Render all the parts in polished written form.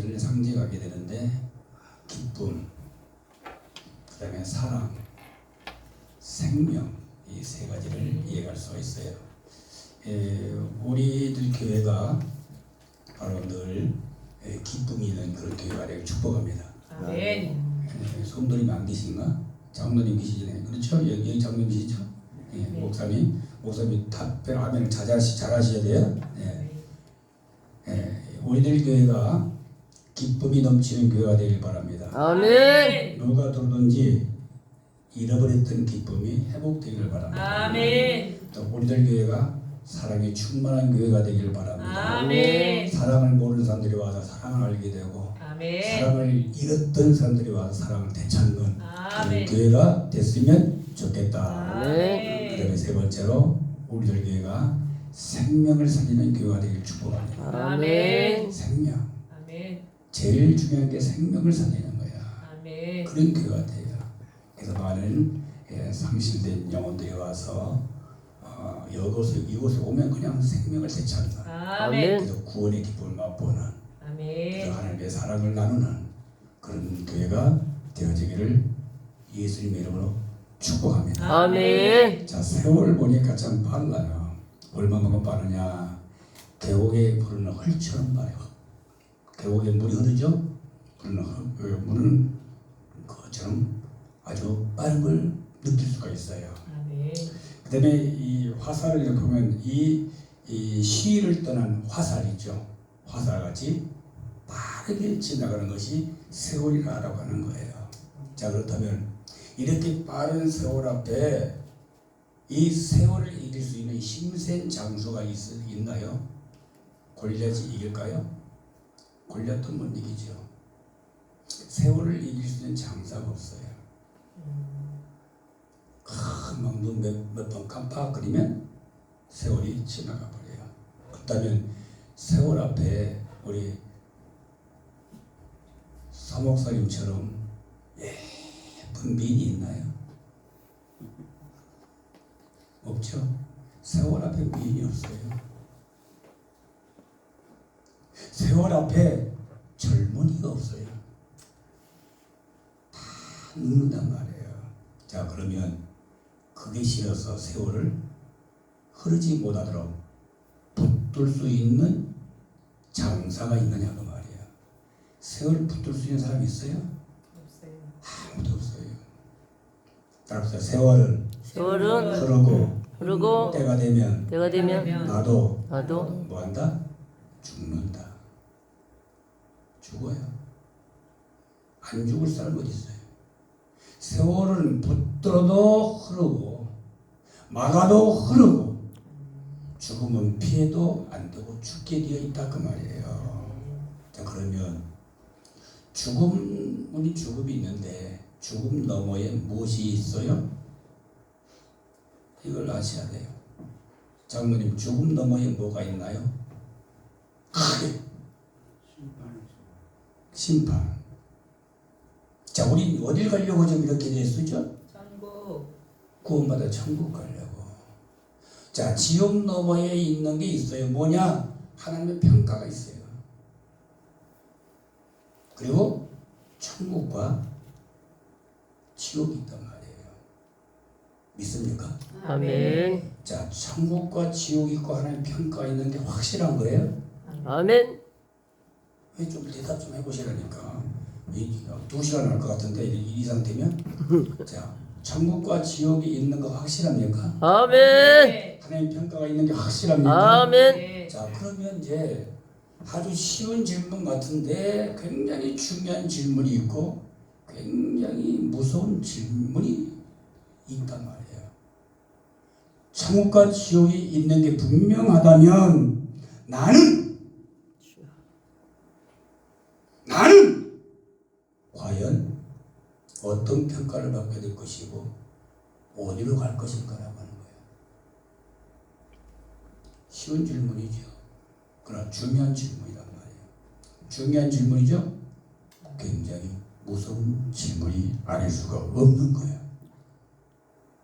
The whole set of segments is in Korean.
를 상징하게 되는데 기쁨, 그 다음에 사랑, 생명, 이 세 가지를 이해할 수가 있어요. 우리들 교회가 바로 늘 기쁨이 있는 그런 교회가 되길 축복합니다. 아멘. 성도님 안 계신가? 장로님 계시잖아요. 그렇죠? 여기 장로님 계시죠? 목사님 답변 아멘을 잘하셔야 돼요. 우리들 교회가 기쁨이 넘치는 교회가 되길 바랍니다. 아멘. 누가 들어든지 잃어버렸던 기쁨이 회복되기를 바랍니다. 아멘. 또 우리들 교회가 사랑이 충만한 교회가 되기를 바랍니다. 아멘. 사랑을 모르는 사람들이 와서 사랑을 알게 되고 아멘. 사랑을 잃었던 사람들이 와서 사랑을 되찾는 그런 아멘. 교회가 됐으면 좋겠다. 아멘. 그 다음에 세 번째로 우리들 교회가 생명을 살리는 교회가 되길 축복합니다. 아멘. 생명. 아멘. 제일 중요한 게 생명을 살리는 거야. 아멘. 그런 교회가 돼요. 그래서 많은 상실된 영혼들이 와서 이곳에 오면 그냥 생명을 되찾는다. 아멘. 그래서 구원의 기쁨을 맛보는, 아멘. 그래서 하나님의 사랑을 나누는 그런 교회가 되어지기를 예수님의 이름으로 축복합니다. 아멘. 자, 세월 보니까 참 빨라요. 얼마만큼 빠르냐? 계곡에 흐르는 흘처럼 말이에요. 계곡에 물이 흐르죠? 물은 그것처럼 아주 빠른 걸 느낄 수가 있어요. 아멘. 그 다음에 이 화살을 이렇게 보면 이 시위를 떠난 화살이죠. 화살같이 빠르게 지나가는 것이 세월이라고 하는 거예요. 자, 그렇다면 이렇게 빠른 세월 앞에 이 세월을 이길 수 있는 힘센 장수가 있나요? 골리앗이 이길까요? 골리앗도 못 이기죠. 세월을 이길 수 있는 장사가 없어요. 막 눈 몇 번 깜빡거리면 세월이 지나가 버려요. 그렇다면 세월 앞에 우리 서목사님처럼 예쁜 미인이 있나요? 없죠. 세월 앞에 미인이 없어요. 세월 앞에 젊은이가 없어요. 다 늙는단 말이에요. 자, 그러면 그게 싫어서 세월을 흐르지 못하도록 붙들 수 있는 장사가 있느냐 그 말이에요. 세월 붙들 수 있는 사람이 있어요? 없어요. 아무도 없어요. 따라서 세월은 흐르고 때가 되면 나도 뭐한다? 죽는다. 죽어요. 안 죽을 사람 어디 있어요? 세월은 붙들어도 흐르고 막아도 흐르고 죽음은 피해도 안 되고 죽게 되어 있다 그 말이에요. 자, 그러면 죽음이 있는데 죽음 너머에 무엇이 있어요? 이걸 아셔야 돼요. 장로님, 죽음 너머에 뭐가 있나요? 크게 심판. 자, 우리 어딜 가려고 좀 이렇게 됐었죠? 천국. 구원받아 천국 가려고. 자, 지옥 너머에 있는 게 있어요. 뭐냐? 하나님의 평가가 있어요. 그리고 천국과 지옥이 있단 말이에요. 믿습니까? 아멘. 자, 천국과 지옥이 있고 하나님의 평가가 있는 게 확실한 거예요? 아멘. 왜 좀 대답 좀 해보시라니까. 2시간 할 것 같은데 이 상태면. 자, 천국과 지옥이 있는 거 확실합니까? 아멘. 하나님 평가가 있는 게 확실합니까? 아멘. 자, 그러면 이제 아주 쉬운 질문 같은데 굉장히 중요한 질문이 있고 굉장히 무서운 질문이 있단 말이에요. 천국과 지옥이 있는 게 분명하다면 나는 과연 어떤 평가를 받게 될 것이고 어디로 갈 것인가라고 하는 거예요. 쉬운 질문이죠. 그러나 중요한 질문이란 말이에요. 중요한 질문이죠. 굉장히 무서운 질문이 아닐 수가 없는 거예요.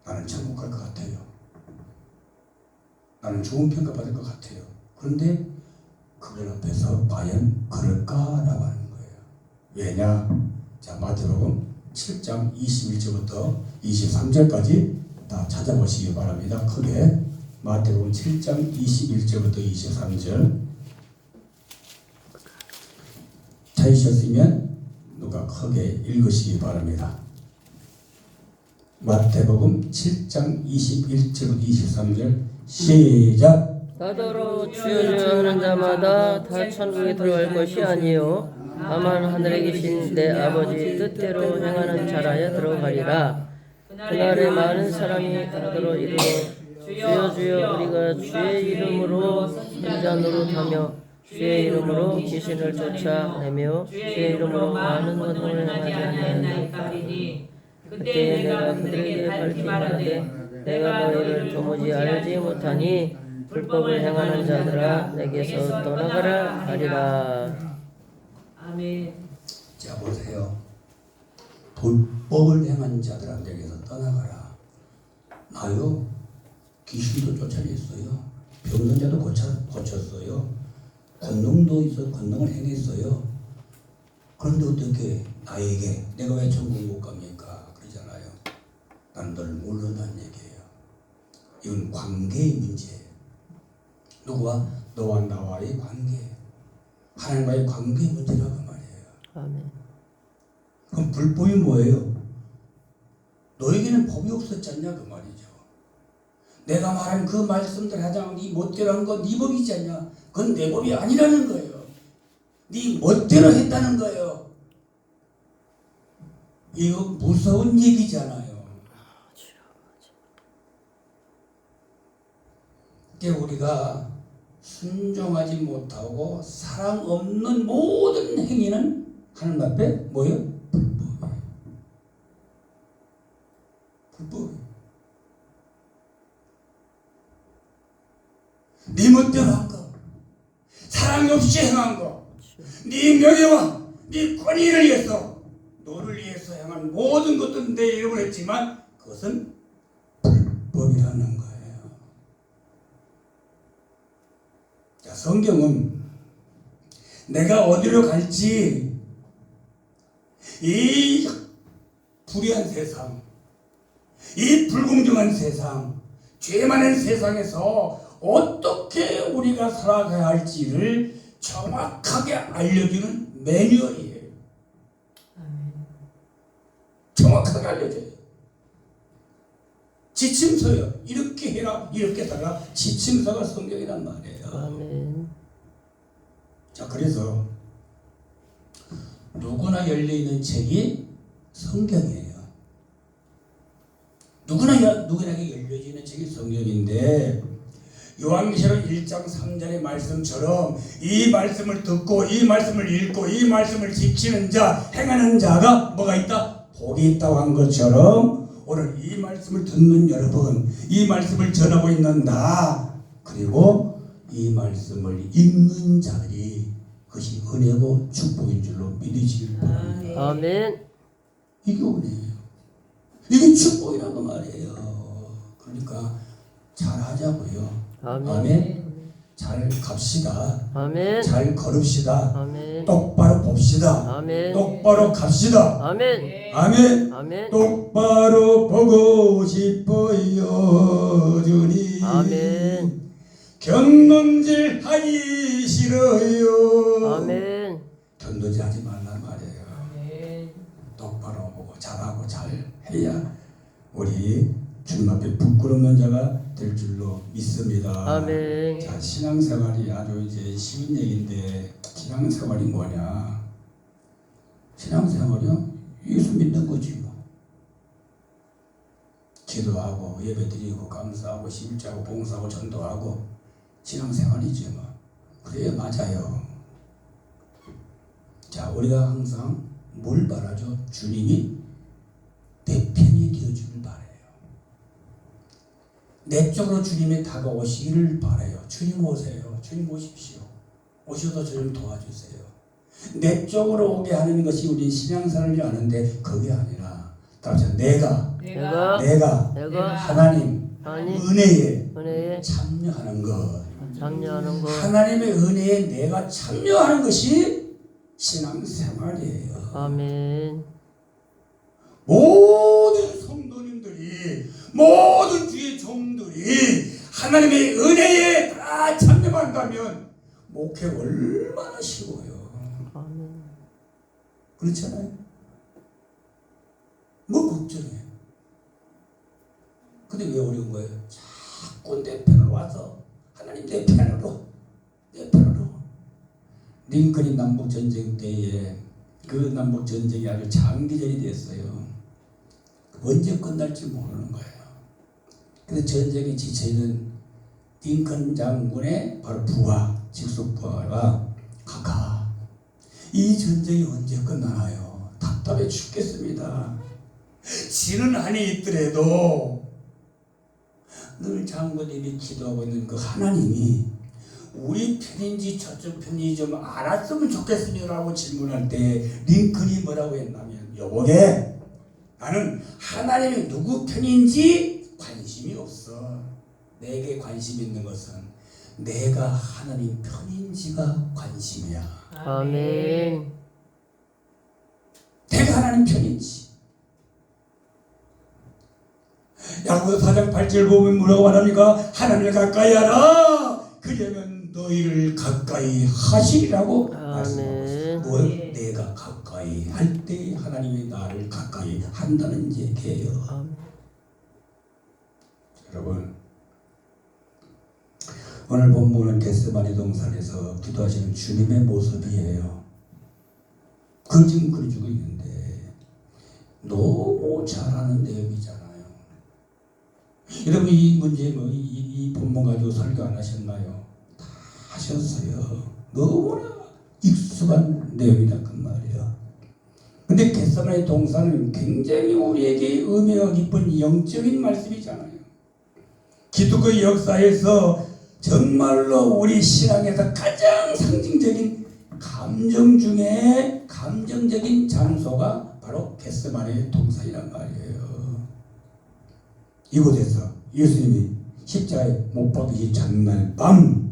나는 천국 갈 것 같아요. 나는 좋은 평가 받을 것 같아요. 그런데 그걸 앞에서 과연 그럴까라고 하는 거예요. 왜냐? 자, 마태복음 7장 21절부터 23절까지 다 찾아보시기 바랍니다. 크게 마태복음 7장 21절부터 23절 찾으셨으면 누가 크게 읽으시기 바랍니다. 마태복음 7장 21절부터 23절 시작. 나더러 주여 주여 하는 자마다 다 천국에 들어갈 것이 아니요 다만 하늘에 계신 내 아버지 뜻대로 행하는 자라야 들어가리라. 그날에 많은 사람이 나더러 이르러 주여 주여 우리가 주의 이름으로 인자 노릇하며 주의 이름으로 귀신을 쫓아내며 주의 이름으로 많은 원동을 행하지 아니하였나이까. 그때 내가 그들에게 밝히 말하되 내가 너희를 도무지 알지 못하니 불법을 행하는 자들아 내게서 떠나가라 하리라. 아멘. 자, 보세요. 불법을 행한 자들아 내게서 떠나가라. 나요 귀신도 쫓아냈어요. 병든 자도 고쳤어요. 권능도 있어 권능을 행했어요. 그런데 어떻게 나에게 내가 왜 천국 못 갑니까? 그러잖아요. 난 널 모른다는 얘기예요. 이건 관계의 문제예요. 누구와? 너와 나와의 관계. 하나님과의 관계의 문제라고 말이에요. 아멘. 그럼 불법이 뭐예요? 너에게는 법이 없었지 않냐 그 말이죠. 내가 말한 그 말씀들 하자면 네 멋대로 한 건 네 법이지 않냐? 그건 내 법이 아니라는 거예요. 네 멋대로 했다는 거예요. 이거 무서운 얘기잖아요. 그러니까 우리가 순종하지 못하고 사랑 없는 모든 행위는 하나님 앞에 뭐예요? 불법이에요. 불법이에요. 네 멋대로 한 거, 사랑 없이 행한 거, 네 명예와 네 권위를 위해서 너를 위해서 행한 모든 것들은 내 이름을 했지만 그것은 불법이라는 거예요. 자, 성경은 내가 어디로 갈지 이 불의한 세상, 이 불공정한 세상, 죄 많은 세상에서 어떻게 우리가 살아가야 할지를 정확하게 알려주는 매뉴얼이에요. 정확하게 알려줘요. 지침서요. 이렇게 해라, 이렇게 살아라. 지침서가 성경이란 말이에요. 아멘. 자, 그래서 누구나 열려있는 책이 성경이에요. 누구나게 열려있는 책이 성경인데 요한계시록 1장 3절의 말씀처럼 이 말씀을 듣고 이 말씀을 읽고 이 말씀을 지키는 자, 행하는 자가 뭐가 있다? 복이 있다고 한 것처럼 오늘 이 말씀을 듣는 여러분, 이 말씀을 전하고 있는 나, 그리고 이 말씀을 읽는 자들이 그것이 은혜고 축복인 줄로 믿으시길 바랍니다. 아멘. 이게 은혜예요. 이게 축복이라고 말이에요. 그러니까 잘하자고요. 아멘. 아멘. 잘 갑시다. 아멘. 잘 걸읍시다. 아멘. 똑바로 봅시다. 아멘. 똑바로 갑시다. 아멘. 아멘. 아멘. 똑바로 보고 싶어요 주님. 아멘. 경nom질 하기 싫어요. 아멘. 견도질 하지 말란 말이에요. 아멘. 똑바로 보고 잘하고 잘 해야 우리 주님 앞에 부끄럽는 자가 될 줄로 믿습니다. 아멘. 자, 신앙생활이 아주 이제 쉬운 얘기인데 신앙생활이 뭐냐? 신앙생활이요? 예수 믿는 거지 뭐. 기도하고 예배드리고 감사하고 십일자하고 봉사하고 전도하고 신앙생활이지 뭐. 그래야 맞아요. 자, 우리가 항상 뭘 바라죠? 주님이 내 편이 되어주길 바라요. 내 쪽으로 주님이 다가오시기를 바라요. 주님 오세요. 주님 오십시오. 오셔서 저를 도와주세요. 내 쪽으로 오게 하는 것이 우리 신앙생활이 아는데 그게 아니라 다시 내가 하나님 은혜에 참여하는 것. 참여하는 것. 하나님의 은혜에 내가 참여하는 것이 신앙생활이에요. 아멘. 모든 성도님들이, 모든 주의 종들이 하나님의 은혜에 다 참여한다면 목회 얼마나 쉬워요. 아멘. 그렇잖아요. 뭐 걱정해. 근데 왜 어려운 거예요? 자꾸 내 편으로 와서 하나님 내 편으로 링컨이 남북전쟁 때에 그 남북전쟁이 아주 장기전이 됐어요. 언제 끝날지 모르는 거예요. 그래서 전쟁에 지쳐있는 링컨 장군의 바로 부하, 직속 부하가 카카, 이 전쟁이 언제 끝나나요? 답답해 죽겠습니다. 지는 한이 있더라도 늘 장군님이 기도하고 있는 그 하나님이 우리 편인지 저쪽 편인지 좀 알았으면 좋겠습니다라고 질문할 때 링컨이 뭐라고 했냐면, 여보게, 나는 하나님이 누구 편인지 관심이 없어. 내게 관심 있는 것은 내가 하나님 편인지가 관심이야. 아멘. 내가 하나님 편인지. 야고보서 4장 8절 보면 뭐라고 말합니까? 하나님을 가까이 하라. 그러면 너희를 가까이 하시리라고 말씀하고 있어요. 뭐요? 내가 가까이 할 때 하나님이 나를 가까이 한다는 얘기예요. 아멘. 여러분, 오늘 본문은 겟세마네 동산에서 기도하시는 주님의 모습이에요. 그 지금 그려주고 있는데 너무 잘하는 내용이잖아요. 여러분, 이 문제 이 본문 가지고 설교 안 하셨나요? 다 하셨어요. 너무나 익숙한 내용이다 그 말이에요. 근데 겟세마네 동산은 굉장히 우리에게 의미가 깊은 영적인 말씀이잖아요. 기독교 역사에서 정말로 우리 신앙에서 가장 상징적인 감정 중에 감정적인 장소가 바로 겟세마네 동산이란 말이에요. 이곳에서 예수님이 십자가에 못 박히신 전날 밤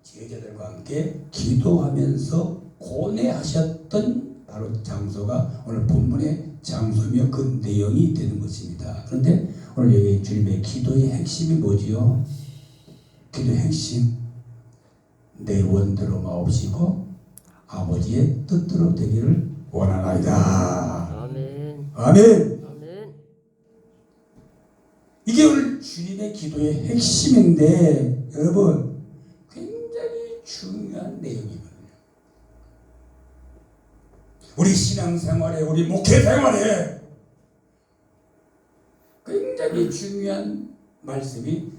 제자들과 함께 기도하면서 고뇌하셨던 바로 장소가 오늘 본문의 장소이며 그 내용이 되는 것입니다. 그런데 오늘 여기 주님의 기도의 핵심이 뭐지요? 기도의 핵심, 내 원대로 마옵시고 아버지의 뜻대로 되기를 원하나이다. 아멘. 아멘. 아멘. 이게 오늘 주님의 기도의 핵심인데 여러분 굉장히 중요한 내용이거든요. 우리 신앙생활에, 우리 목회생활에 굉장히 중요한 말씀이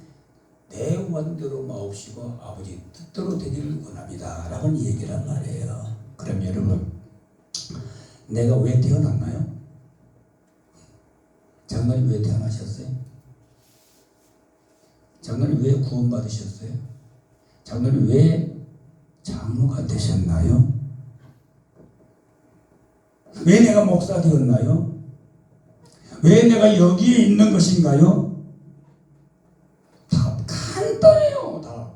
내 원대로 마옵시고 아버지 뜻대로 되기를 원합니다 라는 얘기란 말이에요. 그럼 여러분, 내가 왜 태어났나요? 장로님 왜 태어나셨어요? 장로님 왜 구원받으셨어요? 장로님 왜 장로가 되셨나요? 왜 내가 목사 되었나요? 왜 내가 여기에 있는 것인가요? 다 간단해요. 다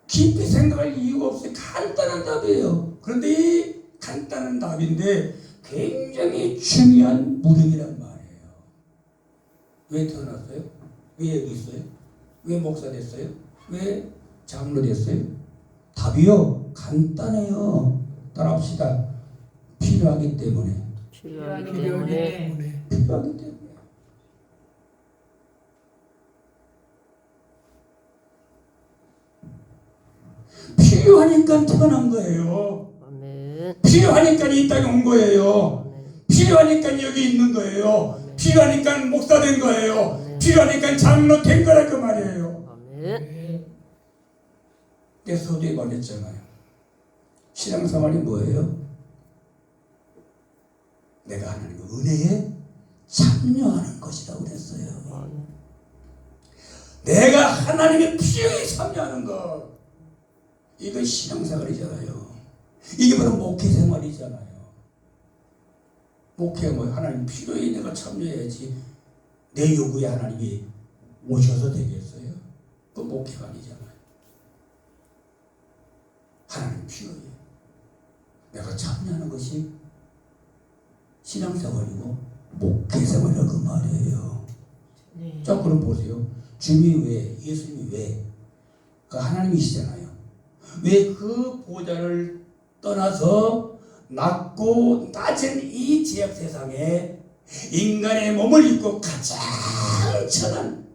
깊이 생각할 이유가 없어요. 간단한 답이에요. 그런데 이 간단한 답인데 굉장히 중요한 무덤이란 말이에요. 왜 태어났어요? 왜 여기 있어요? 왜 목사 됐어요? 왜 장로 됐어요? 답이요 간단해요. 따라합시다. 필요하기 때문에. 필요하기 때문에. 필요하기 때문에. 필요하니까 태어난 거예요. 아멘. 필요하니까 이 땅에 온 거예요. 아멘. 필요하니까 여기 있는 거예요. 아멘. 필요하니까 목사 된 거예요. 아멘. 필요하니까 장로 된 거라 그 말이에요. 아멘. 내 서두에 말했잖아요. 신앙생활이 뭐예요? 내가 하나님의 은혜에 참여하는 것이라고 그랬어요. 아멘. 내가 하나님의 필요에 참여하는 것, 이거 신앙생활이잖아요. 이게 바로 목회생활이잖아요. 목회가 뭐 하나님 필요에 내가 참여해야지 내 요구에 하나님이 오셔서 되겠어요? 그 목회가 아니잖아요. 하나님 필요해. 바로 참여하는 것이 신앙생활이고 목회생활이라고 그 말이에요. 자, 그럼 보세요. 주님이 왜, 예수님이 왜, 그 하나님이시잖아요. 왜 그 보좌를 떠나서 낮고 낮은 이 지역 세상에 인간의 몸을 입고 가장 천한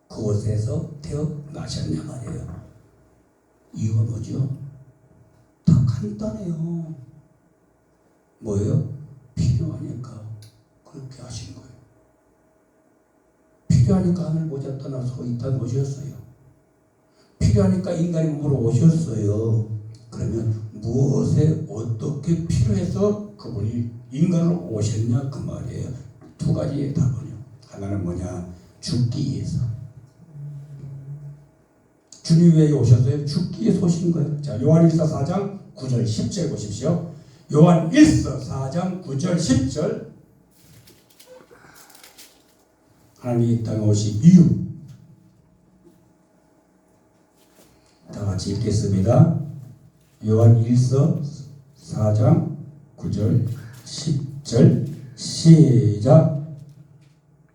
그곳에서 태어나셨냐 말이에요. 이유가 뭐죠? 다 간단해요. 뭐예요? 필요하니까 그렇게 하신 거예요. 필요하니까 하늘 보좌 떠나서 이 땅에 오셨어요. 필요하니까 인간의 몸으로 오셨어요. 그러면 무엇에 어떻게 필요해서 그분이 인간으로 오셨냐 그 말이에요. 두 가지의 답은요. 하나는 뭐냐? 죽기 위해서. 주님 왜 오셨어요? 죽기 위해서 오신 거예요. 자, 요한 1서 4장 9절 10절 보십시오. 요한 1서 4장 9절 10절. 하나님이 이 땅에 오신 이유. 다 같이 읽겠습니다. 요한 1서 4장 9절 10절 시작.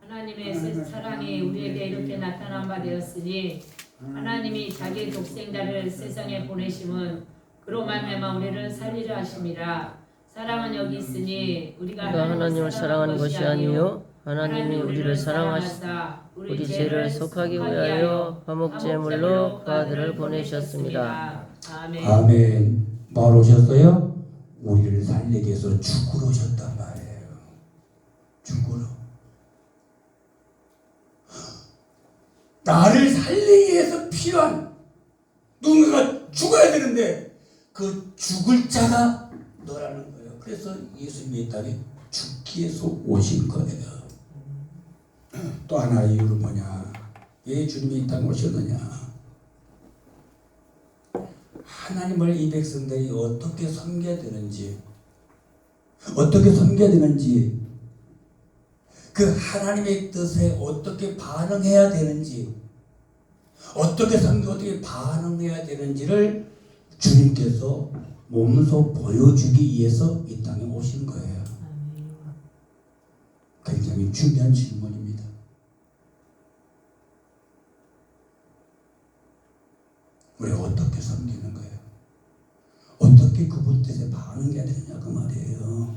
하나님의 사랑이 우리에게 이렇게 나타난 바 되었으니 하나님이 자기 독생자를 세상에 보내심은 그로 말미암아 우리를 살리려 하심이라. 사랑은 여기 있으니 우리가 하나님을 사랑하는 것이 아니요 하나님이 우리를 사랑하사 우리 죄를 속하기 위하여 화목제물로 그 아들을 보내셨습니다. 아멘. 아멘. 뭘 오셨어요? 우리를 살리기 위해서 죽으러 오셨단 말이에요. 죽으러. 나를 살리기 위해서 필요한 누군가가 죽어야 되는데 그 죽을 자가 너라는 거예요. 그래서 예수님이 이 땅에 죽기 위해서 오신 거예요. 또 하나의 이유는 뭐냐? 왜 주님이 이 땅에 오셨느냐? 하나님을 이 백성들이 어떻게 섬겨야 되는지, 그 하나님의 뜻에 어떻게 반응해야 되는지, 어떻게 반응해야 되는지를 주님께서 몸소 보여주기 위해서 이 땅에 오신 거예요. 굉장히 중요한 질문입니다. 우리가 어떻게 섬기는 거예요? 어떻게 그분 뜻에 반응해야 되느냐 그 말이에요.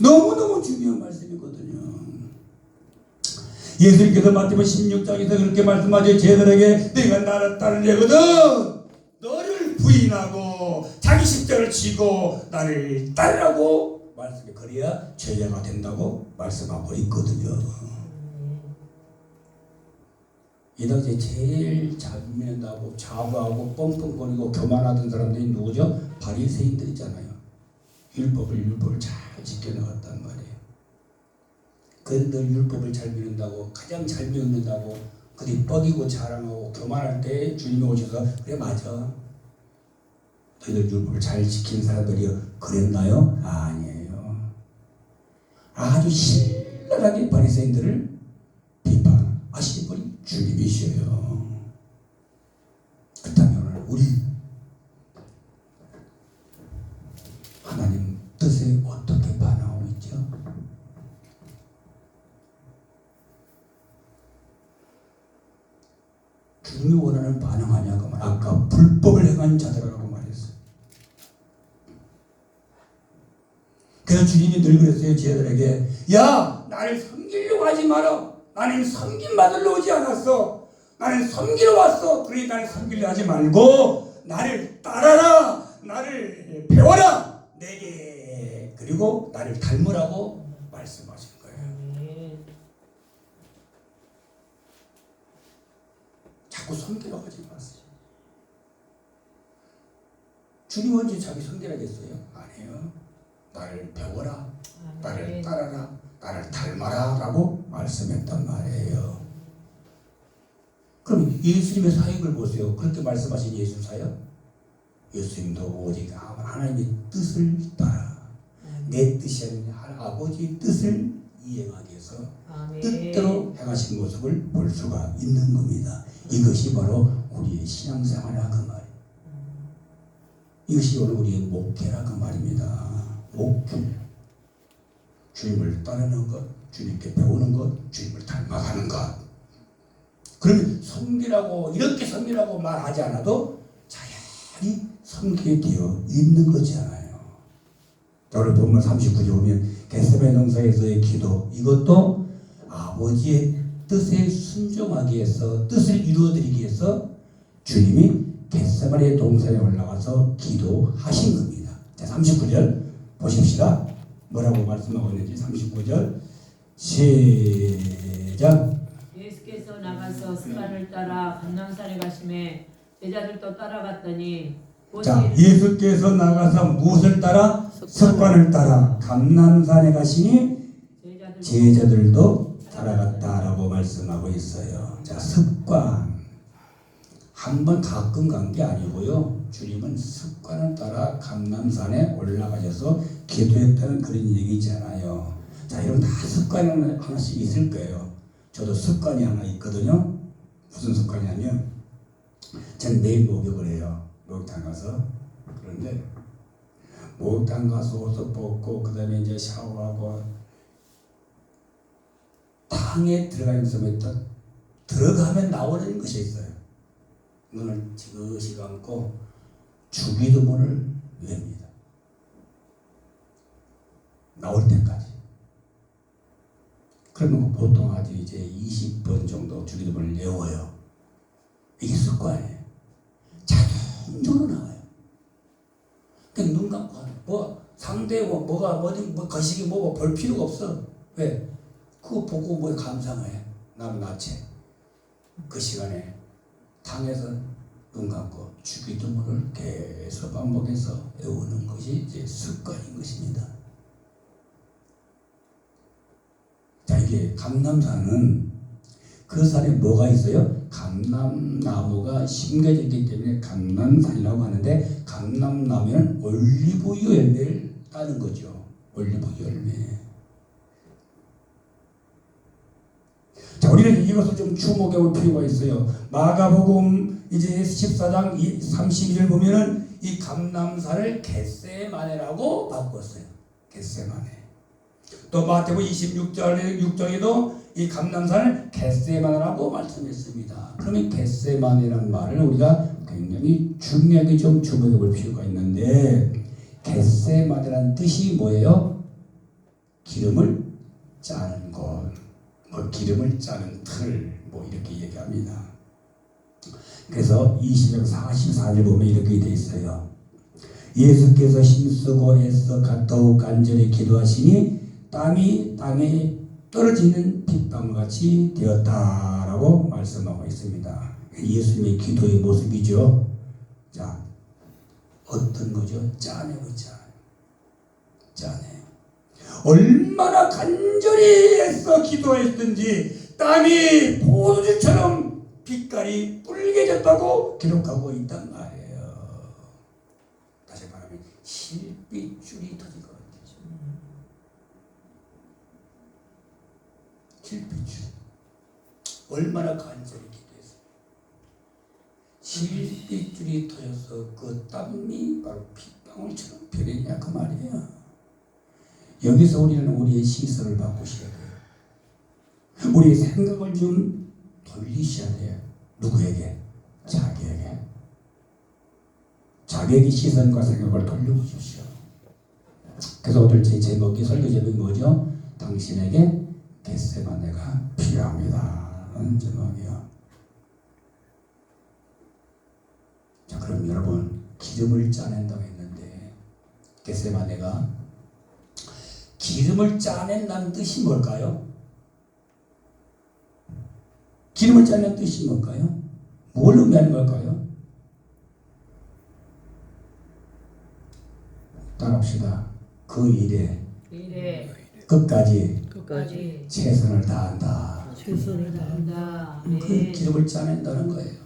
너무너무 중요한 말씀이거든요. 예수님께서 마태복음 16장에서 그렇게 말씀하죠. 쟤들에게 내가 나를 따르는 자거든 너를 부인하고 자기 십자가를 지고 나를 따르라고 말씀해. 그래야 제자가 된다고 말씀하고 있거든요. 이 당시에 제일 잡는다고 자부하고 뻥뻥거리고 교만하던 사람들이 누구죠? 바리새인들이잖아요. 율법을 잘 지켜나갔단 말이에요. 그들 율법을 잘 믿는다고, 가장 잘 믿는다고 그들이 뻐기고 자랑하고 교만할 때 주님이 오셔서 그래 맞아, 너희들 율법을 잘 지킨 사람들이 그랬나요? 아니에요. 아주 신랄하게 바리새인들을 비판하시는 분이 주님이셔요. 그렇다면 오늘 우리 하나님 뜻에 어떻게 반응하고 있죠? 주님이 원하는 반응하냐고 말. 아까 불법을 행한 자들이라고 말했어요. 그래서 주님이 늘 그랬어요. 제자들에게 야 나를 섬기려고 하지 마라. 나는 섬김 받으러 오지 않았어. 나는 섬기러 왔어. 그러니 나를 섬기려 하지 말고 나를 따라라. 나를 배워라. 내게 그리고 나를 닮으라고 말씀하신 거예요. 자꾸 섬기러 하지 마세요. 주님 언제 자기 섬기라겠어요? 아니에요. 나를 배워라. 나를 따라라. 나를 닮아라 라고 말씀했단 말이에요. 그럼 예수님의 사역을 보세요. 그렇게 말씀하신 예수님 사역? 예수님도 오직 하나님의 뜻을 따라 내 뜻이 아니라 아버지의 뜻을 이행하기 위해서 뜻대로 행하신 모습을 볼 수가 있는 겁니다. 이것이 바로 우리의 신앙생활이라 그 말이에요. 이것이 오늘 우리의 목회라 그 말입니다. 목회. 주님을 따르는 것, 주님께 배우는 것, 주님을 닮아가는 것. 그러면 섬기라고 이렇게 섬기라고 말하지 않아도 자연히 섬기게 되어 있는 거잖아요. 자, 오늘 본문 39절 보면 겟세마네 농사에서의 기도, 이것도 아버지의 뜻에 순종하기 위해서, 뜻을 이루어드리기 위해서 주님이 겟세마네 동산에 올라가서 기도하신 겁니다. 자, 39절 보십시다. 뭐라고 말씀하고 있는지. 39절 시작. 예수께서 나가서 습관을 따라 감람산에 가심에 제자들도 따라갔더니 자, 예수께서 나가서 무엇을 따라? 습관을 따라 감람산에 가시니 제자들도 따라갔다라고 말씀하고 있어요. 자, 습관. 한번 가끔 간 게 아니고요. 주님은 습관을 따라 감람산에 올라가셔서 기도했다는 그런 얘기잖아요. 자, 이런 다 습관이 하나씩 있을 거예요. 저도 습관이 하나 있거든요. 무슨 습관이냐면 저는 매일 목욕을 해요. 목욕탕 가서. 그런데 목욕탕 가서 옷을 벗고 그 다음에 이제 샤워하고 탕에 들어가는 순간부터 들어가면 나오는 것이 있어요. 눈을 지그시 감고 주기도문을 외웁니다. 나올 때까지. 그러면 보통 아주 이제 20번 정도 주기도문을 외워요. 이게 습관이에요. 자동적으로 나와요. 그냥 눈 감고 하는 뭐 상대 뭐가 어디 뭐 거시기 뭐고 볼 필요가 없어. 왜? 그거 보고 뭐 감상해. 나는 나체. 그 시간에 탕에서 눈 감고 주기도문을 계속 반복해서 외우는 것이 이제 습관인 것입니다. 자, 이게 감람산은 그 산에 뭐가 있어요? 감람나무가 심겨져 있기 때문에 감람산이라고 하는데, 감람나무는 올리브유 열매를 따는 거죠. 올리브유 열매. 자, 우리는 이것을 좀 주목해 볼 필요가 있어요. 마가복음 이제 14장 32절 보면은 이 감람산을 겟세마네라고 바꿨어요. 겟세마네. 또 마태복음 26장에도 이 감람산을 겟세마네라고 말씀했습니다. 그러면 겟세마네라는 말을 우리가 굉장히 중요하게 좀 주목해 볼 필요가 있는데, 겟세마네라는 뜻이 뭐예요? 기름을 짜는 곳. 뭐 기름을 짜는 틀, 뭐 이렇게 얘기합니다. 그래서 20장 44절 보면 이렇게 되어 있어요. 예수께서 힘쓰고 애써 더욱 간절히 기도하시니 땀이 땅에 떨어지는 빗방울같이 되었다라고 말씀하고 있습니다. 예수님의 기도의 모습이죠. 자, 어떤 거죠? 짜내고 있잖아요. 짜내. 얼마나 간절히 애써 기도했든지 땀이 포도주처럼 빛깔이 붉게졌다고 기록하고 있단 말이에요. 다시 말하면 실핏줄이 터질 것 같아요. 실핏줄. 얼마나 간절히 기도했어요. 실핏줄이 터져서 그 땀이 바로 핏방울처럼 변했냐 그 말이에요. 여기서 우리는 우리의 시선을 바꾸셔야 돼요. 우리의 생각을 좀 돌리셔야 돼요. 누구에게? 자기에게. 자기에게 시선과 생각을 돌려보십시오. 그래서 오늘 제 제목이, 설교 제목이 뭐죠? 당신에게 겟세마네가 필요합니다 라는 제목이요. 자, 그럼 여러분, 기름을 짜낸다고 했는데 겟세마네가 기름을 짜낸다는 뜻이 뭘까요? 기름을 짜낸 뜻이 뭘까요? 뭘 의미하는 걸까요? 따라합시다. 그 일에 끝까지 최선을 다한다. 최선을 다한다. 그 기름을 짜낸다는 거예요.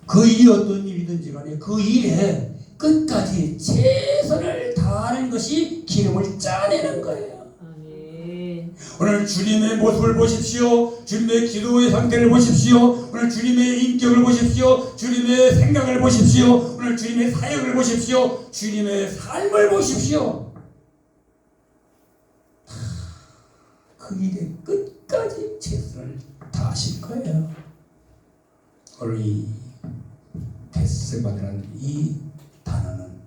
그 일이 어떤 일이든지 간에 그 일에 끝까지 최선을 다하는 것이 기름을 짜내는 거예요. 아멘. 오늘 주님의 모습을 보십시오. 주님의 기도의 상태를 보십시오. 오늘 주님의 인격을 보십시오. 주님의 생각을 보십시오. 오늘 오늘 주님의 사역을 보십시오. 주님의 삶을 보십시오. 그 일에 끝까지 최선을 다하실 거예요. 오늘 이 겟세마네라는 이 단어는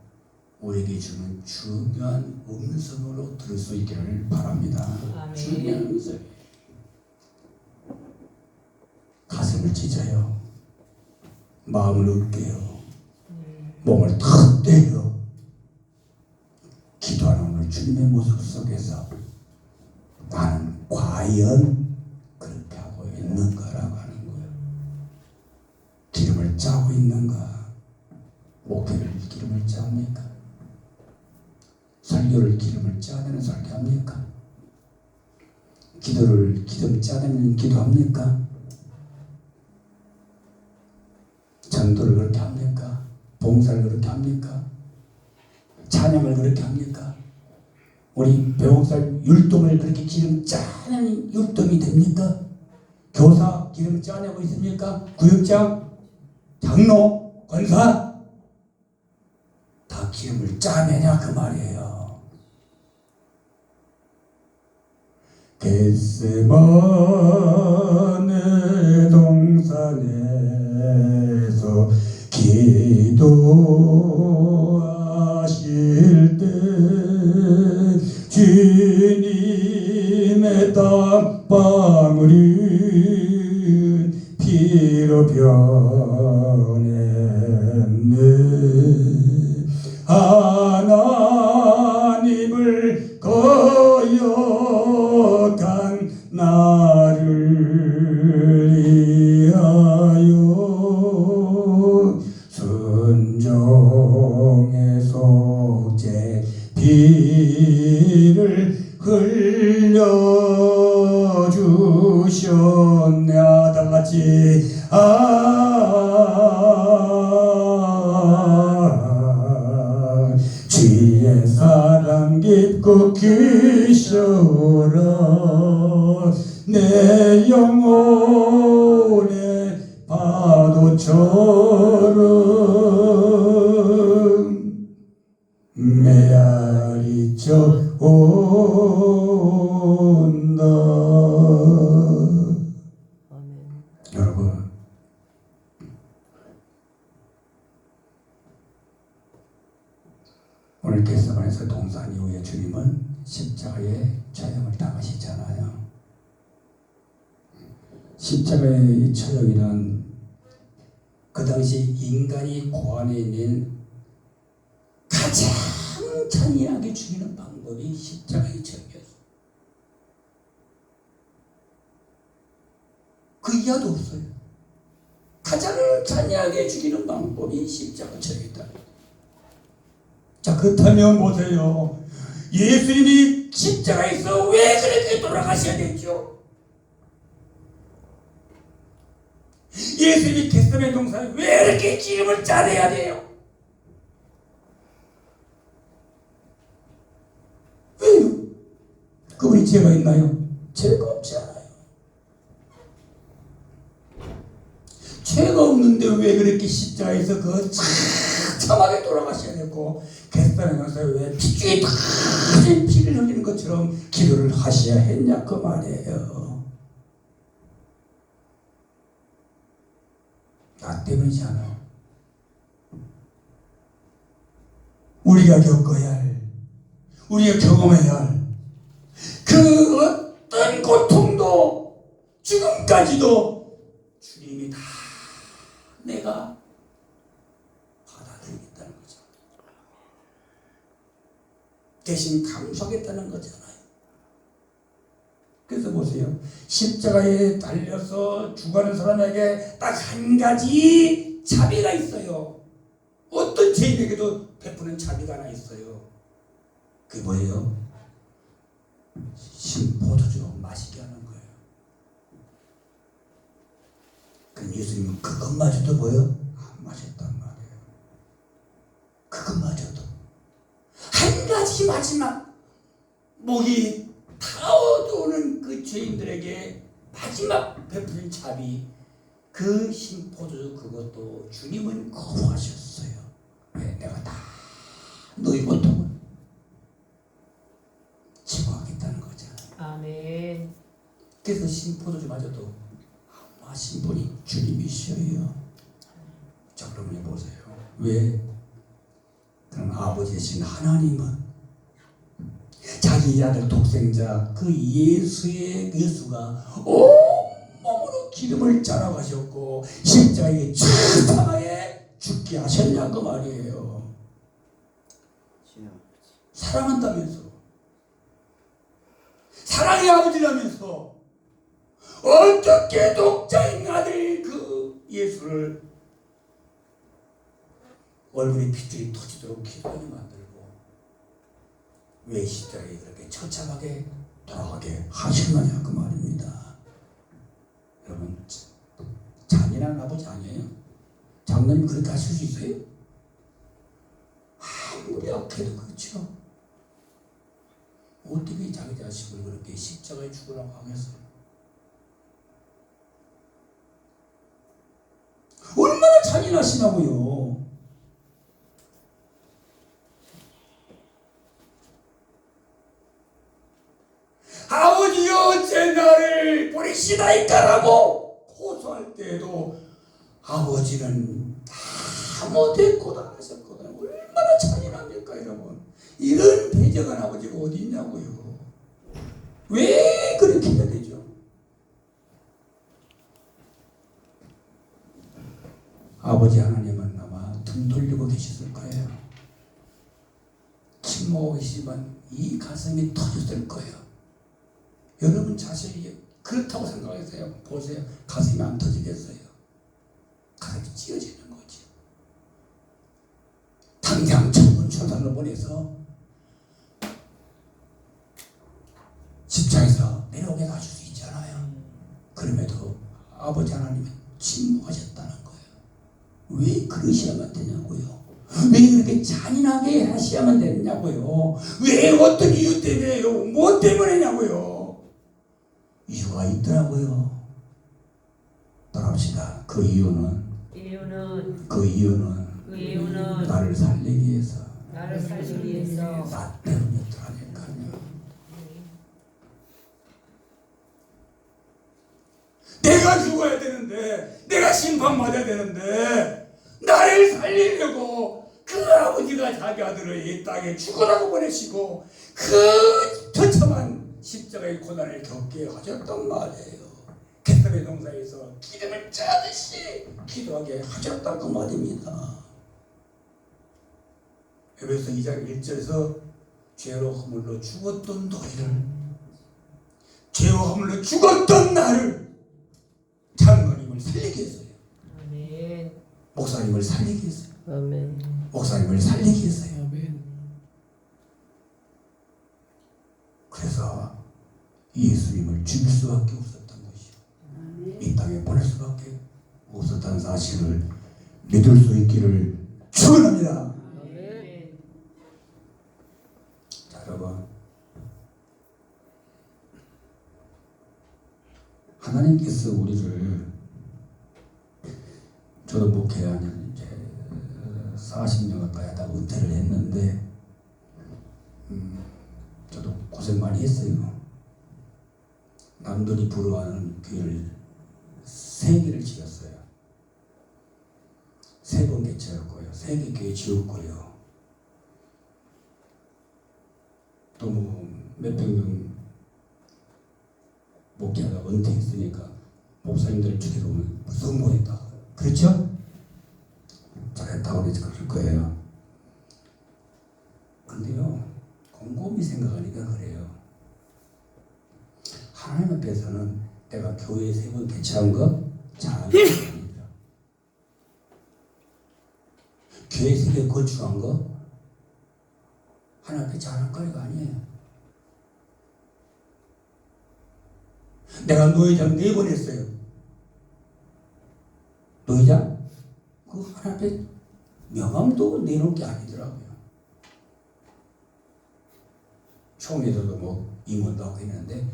우리에게 주는 중요한 음성으로 들을 수 있기를 바랍니다. 아멘. 중요한 음성. 가슴을 찢어요. 마음을 으깨요. 몸을 탁 때려. 기도하는 오늘 주님의 모습 속에서 나는 과연 그렇게 하고 있는가라고 하는 거예요. 기름을 짜고 있는가? 목회를 기름을 짭니까? 설교를 기름을 짜내는 설교합니까? 기도를 기름 짜내는 기도합니까? 전도를 그렇게 합니까? 봉사를 그렇게 합니까? 찬양을 그렇게 합니까? 우리 배옥살 율동을 그렇게 기름 짜내는 율동이 됩니까? 교사 기름 짜내고 있습니까? 구역장, 장로, 권사 다 기름을 짜내냐 그 말이에요. 겟세마네 동산에서 기도하실 때 주님의 땀방울은 피로 변했네. 하나님을 거역한 나를 위하여 순종의 속죄 피를 흘려주셨네. 다같이 주의 사랑 깊고 크셔라. 내 영혼의 파도처럼 메아리쳐 온다. 아멘. 여러분, 오늘 겟세마네에서 동산 이후에 주님은 십자가의 처형을 당하시잖아요. 십자가의 처형이란 그 당시 인간이 고안에 있는 가장 잔인하게 죽이는 방법이 십자가의 처형이었어요. 그 이하도 없어요. 가장 잔인하게 죽이는 방법이 십자가 처형이다. 자, 그렇다면 보세요. 예수님이 십자가에서 왜 그렇게 돌아가셔야 되죠? 예수님이 겟세마네 동산에 왜 이렇게 기름을 짜내야 돼요? 왜요? 그분이 죄가 있나요? 죄가 없지 않아요. 죄가 없는데 왜 그렇게 십자가에서 그 참하게 돌아가셔야 됐고 겟세마네 동산에 왜 핏줄이 다 피를 흘리는 것처럼 기도를 하셔야 했냐 그 말이에요. 나 때문이지 않아. 우리가 겪어야 할, 우리가 경험해야 할 그 어떤 고통도 죽음까지도 주님이 다 내가 받아들이겠다는 거죠. 대신 감수하겠다는 거잖아요. 그래서 보세요. 십자가에 달려서 죽어가는 사람에게 딱 한 가지 자비가 있어요. 어떤 죄인에게도 베푸는 자비가 하나 있어요. 그게 뭐예요? 신포도주 마시게 하는 거예요. 그럼 예수님은 그것마저도 뭐예요? 안 마셨단 말이에요. 그것마저도 한 가지 마지막 목이 타오르는 그 죄인들에게 마지막 베푸는 자비, 그 신포도주 그것도 주님은 거부하셨어요. 왜? 내가 다 너희 고통을 치유하겠다는 거잖아. 아멘. 그래서 포도주마저도 신분이 주님이셔요. 자, 그러면 보세요. 왜? 그럼 아버지 되신 하나님은 자기 아들 독생자 그 예수가 온몸으로 기름을 짜라가셨고 십자가에 주사에 죽게 하셨냐고 말이에요. 사랑한다면서, 사랑의 아버지라면서 어떻게 독자인 아들 그 예수를 얼굴에 핏줄이 터지도록 기도하게 만들고 왜 십자가에 그렇게 처참하게 돌아가게 하셨느냐 그 말입니다. 여러분, 잔인한 아버지 아니에요? 장로님 그렇게 하실 수 있어요? 아무리 약해도 그렇죠. 어떻게 자기 자식을 그렇게 십자가에 죽으라고 하겠어요? 얼마나 잔인하시냐고요. 아버지여 어째 나를 버리시나이까라고 호소할 때에도 아버지는 아무 대꾸도 안 하셨거든요. 얼마나 잔인합니까 여러분. 이런 배정한 아버지가 어디 있냐고요. 왜 그렇게 해야 되죠? 아버지 하나님은 아마 등 돌리고 계셨을 거예요. 침묵하고 계시지만 이 가슴이 터졌을 거예요. 여러분 자신이 그렇다고 생각하세요. 보세요. 가슴이 안 터지겠어요. 가슴이 찢어지는 거지. 당장 천군 천사를 보내서 십자에서 내려오게 하실 수 있잖아요. 그럼에도 아버지 하나님은 침묵하셨다는 거예요. 왜 그러셔야만 되냐고요. 왜 그렇게 잔인하게 하셔야만 되냐고요. 왜 어떤 이유 때문에요. 뭐 때문에냐고요. 이유가 있더라고요. 따라합시다. 그 이유는 나를 살리기 위해서. 나 때문이었더라니까요. 내가 죽어야 되는데, 내가 심판받아야 되는데, 나를 살리려고 그 아버지가 자기 아들을 이 땅에 죽으라고 보내시고 그 처참한 십자가의 고난을 겪게 하셨단 말이에요. 겟세마네 동산에서 기름을 짜듯이 기도하게 하셨단 그 말입니다. 에베소 2장 1절에서 죄로 허물로 죽었던 너희를, 죄로 허물로 죽었던 나를 장로님을 살리게 했어요. 아멘. 목사님을 살리게 했어요. 아멘. 목사님을 살리게 했어요. 그래서 예수님을 죽일 수밖에 없었던 것이요. 이 땅에 보낼 수밖에 없었다는 사실을 믿을 수 있기를 축원합니다. 아멘. 자, 여러분, 하나님께서 우리를, 저도 목회한 이제 40년 가까이 하다 은퇴를 했는데 저도 고생 많이 했어요. 남들이 부러워하는 교회를 3개를 지었어요. 3번 개척했고요. 3개 교회 지었고요. 또 뭐 몇백 명 목회하다가 은퇴했으니까 목사님들 중에서 성공했다. 그렇죠? 잘했다고 그럴 거예요. 근데요, 곰곰이 생각하니까 그래요. 하나님 앞에서는 내가 교회에 3번 개최한 거 잘한 겁니다. 교회 3개 건축한 거 하나님 앞에 잘한 거리가 아니에요. 내가 노회장 4번 했어요. 노회장? 그 하나님 앞에 명함도 내놓은 게 아니더라고요. 총회에서도 뭐 임원도 하고 했는데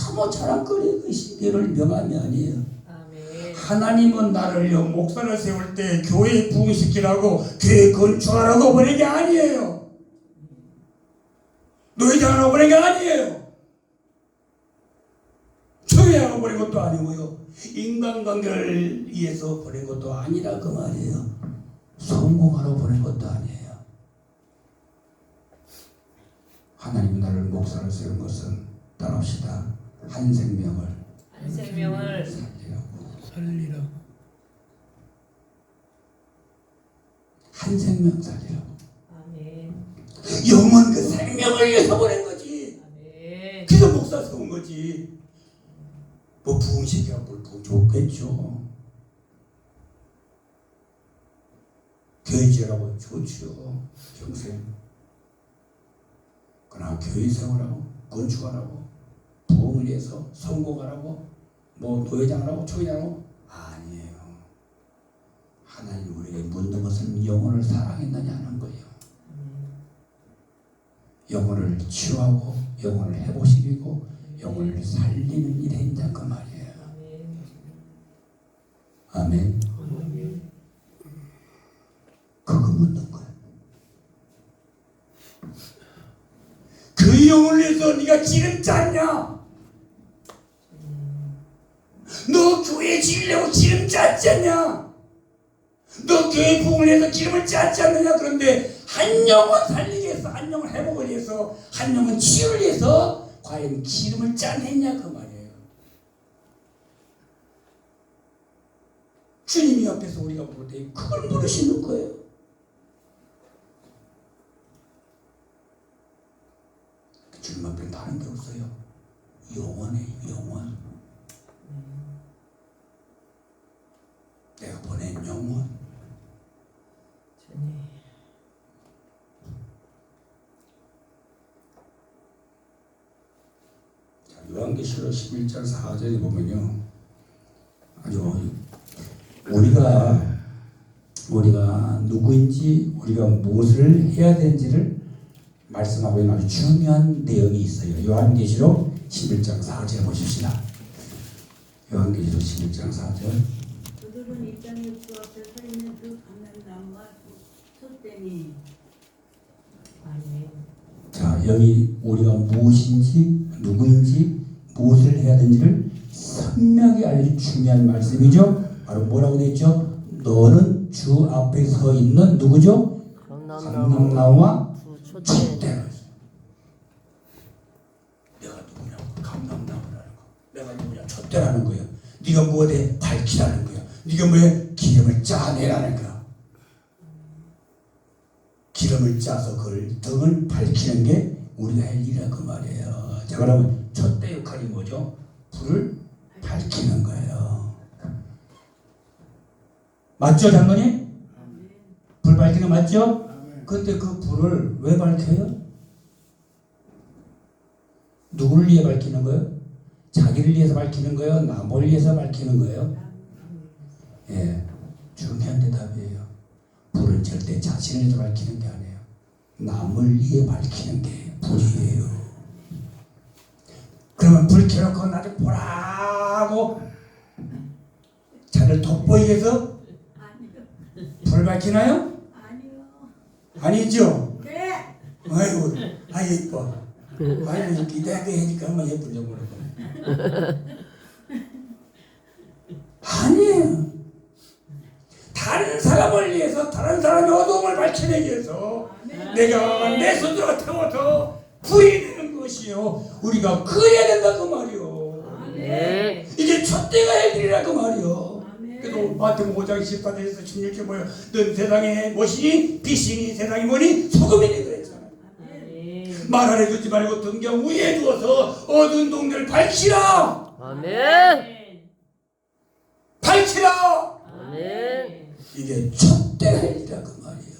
아무 자랑거리 그 시대를 명함이 아니에요. 아멘. 하나님은 나를요 목사를 세울 때 교회 부흥시키라고 교회 건축하라고 보낸 게 아니에요. 노회장하라고 보낸 게 아니에요. 교회하고 보낸 것도 아니고요. 인간관계를 위해서 보낸 것도 아니라 그 말이에요. 성공하라고 보낸 것도 아니에요. 하나님 나를 목사를 세운 것은 따라합시다. 한 생명을 살리라고. 한 생명 살리라고. 아멘. 영원 그 생명을 위해서 보낸 거지. 아멘. 그래서 목사 세운 거지. 뭐 부흥시키라고 뭘 부흥 좋겠죠. 교회 지으라고 좋죠. 평생. 그러나 교회 세우라고 건축하라고 부흥을 위해서 성공하라고 뭐 노회장하라고 초회장하라고 아니에요. 하나님 우리에게 묻는 것은 영혼을 사랑했느냐는 거예요. 영혼을 치유하고 영혼을 회복시키고 영혼을 살리는 일에 있다 그 말이에요. 아멘. 그거 묻는 거예요. 그 영혼을 위해서 네가 기름 짰냐? 너 교회 지으려고 기름 짰지 않냐? 너 교회 부흥을 위해서 기름을 짰지 않느냐? 그런데 한 영혼 살리기 위해서, 한 영혼 회복을 위해서, 한 영혼 치유를 위해서 과연 기름을 짜냈냐 그 말이에요. 주님이 앞에서 우리가 볼 때 그걸 물으시는 거예요. 주님 앞에는 다른 게 없어요. 영원해, 영원. 내가 보낸 영원. 요한계시록 11장 4절에 보면요, 아주 우리가 누구인지 우리가 무엇을 해야 되는지를 말씀하고 있는 아주 중요한 내용이 있어요. 요한계시록 11장 4절 보십시다. 요한계시록 11장 4절. 그들은 이 땅의 주 앞에 서 있는 그 감람나무와 솥대니. 아멘. 자, 여기 우리가 무엇인지 누구인지 무엇을 해야 되는지를 선명하게 알려준 중요한 말씀이죠. 바로 뭐라고 되어 있죠? 너는 주 앞에 서 있는 누구죠? 감람나무와 촛대라. 내가 누구냐고? 감람나무라는 거. 내가 누구냐? 촛대라는 거예요. 네가 뭐에 밝히라는 거예요. 네가 뭐에 기름을 짜내라는 거야. 기름을 짜서 그걸 등을 밝히는 게 우리가 할 일이라 그 말이에요. 자, 그러면 촛대 역할이 뭐죠? 불을 밝히는 거예요. 맞죠, 장로님? 불 밝히는 거 맞죠? 근데 그 불을 왜 밝혀요? 누구를 위해 밝히는 거예요? 자기를 위해서 밝히는 거예요? 남을 위해서 밝히는 거예요? 예, 중요한 대답이에요. 불은 절대 자신을 위해서 밝히는 게 아니에요. 남을 위해 밝히는 게 불이에요. 그러면 불 켜놓고 나를 보라고 자를 돋보이게 해서 불 밝히나요? 아니요. 아니죠? 네. 아이고, 아이 예뻐. 아이고, 기대하게 하니까 한번 예쁘죠, 모르고. 아니에요. 다른 사람을 위해서, 다른 사람의 어두움을 밝혀내기 위해서 내가 내 스스로 태워서 불이 되는 것이요. 우리가 그래야 된다 그 말이요. 네. 이게 촛대가 할 일이라 그 말이요. 그래도 마태복음 5장 14절에서 16절 뭐예요? 넌 세상의 무엇이니? 빛이니 세상이 뭐니? 소금이니 그랬잖아요. 말 안 해주지 말고 등경 위에 두어서 어두운 동네를 밝히라. 아멘. 밝히라. 아멘. 이게 촛대가 할 일이라 그 말이에요.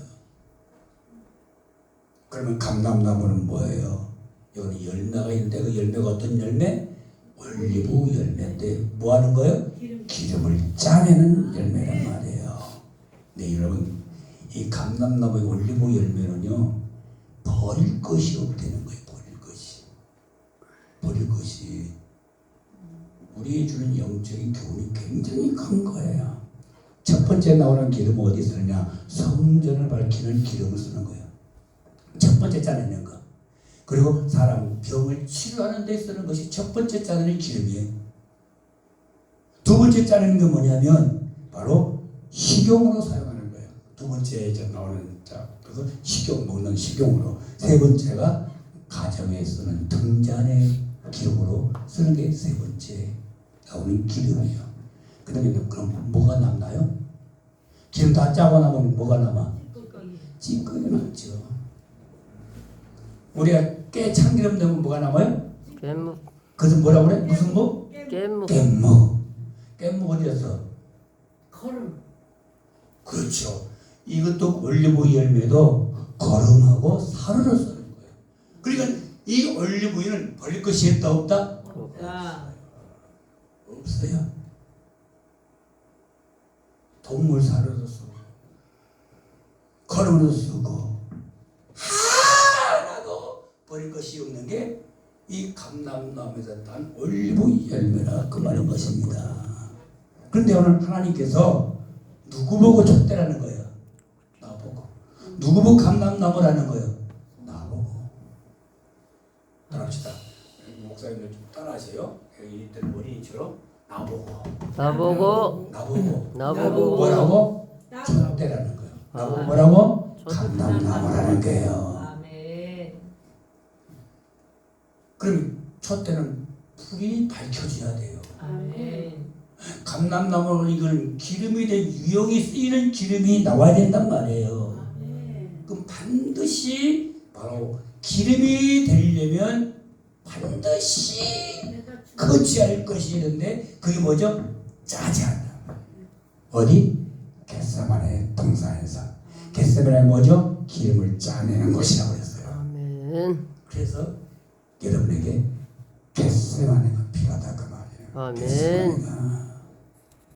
그러면 감람나무는 뭐예요? 여기 열매가 있는데 그 열매가 어떤 열매? 올리브 열매인데 뭐 하는 거예요? 기름을 짜내는 열매란 말이에요. 네, 여러분, 이 감람나무의 올리브 열매는요, 버릴 것이 없다는 거예요. 버릴 것이. 우리에게 주는 영적인 교훈이 굉장히 큰 거예요. 첫 번째 나오는 기름은 어디 쓰느냐? 성전을 밝히는 기름을 쓰는 거예요. 첫 번째 짜내는 거. 그리고 사람 병을 치료하는 데 쓰는 것이 첫 번째 짜내는 기름이에요. 두 번째 짜내는 게 뭐냐면 바로 식용으로 사용하는 거예요. 두 번째 이제 나오는 그래서 식용 먹는 식용으로. 세 번째가 가정에 쓰는 등잔의 기름으로 쓰는 게 세 번째 나오는 기름이에요. 그 다음에 그럼 뭐가 남나요? 기름 다 짜고 나면 뭐가 남아? 찌꺼기 남죠. 우리가 깨 참기름 넣으면 뭐가 남아요? 깻묵. 그것은 뭐라고 그래? 무슨 뭐? 깻묵. 깻묵. 깻묵 어디였어? 걸음. 그렇죠. 이것도 올리브 열매도 거름하고 사르르 쓰는 거예요. 그러니까 이 올리브유는 버릴 것이 있다 없다? 없다. 없어요. 동물 사료도 쓰고 거름으로 쓰고 하나도 버릴 것이 없는 게 이 감람나무에서 딴 올리브 열매라 그 말인 것입니다. 그런데 오늘 하나님께서 누구 보고 촛대라는 거예요? 나보고. 누구 보고 감람나무라는 거예요? 나보고. 따라합시다. 목사님들 좀 따라하세요. 이들 어린이처럼 나보고. 나보고. 나보고. 나보고. 뭐라고? 촛대라는 거예요. 나보고 뭐라고? 감람나무라는 거예요. 아멘. 그럼 촛대는 불이 밝혀져야 돼요. 아멘. 감람나무는 이건 기름이 된 유용이 쓰이는 기름이 나와야 된단 말이에요. 그럼 반드시 바로 기름이 되려면 반드시 거치할 것이 있는데 그게 뭐죠? 짜지 않는다. 어디? 겟세마네 동산에서. 겟세마네 뭐죠? 기름을 짜내는 것이라고 했어요. 아멘. 그래서 여러분에게 겟세마네가 필요하다 그 말이에요. 아멘. 겟세마네가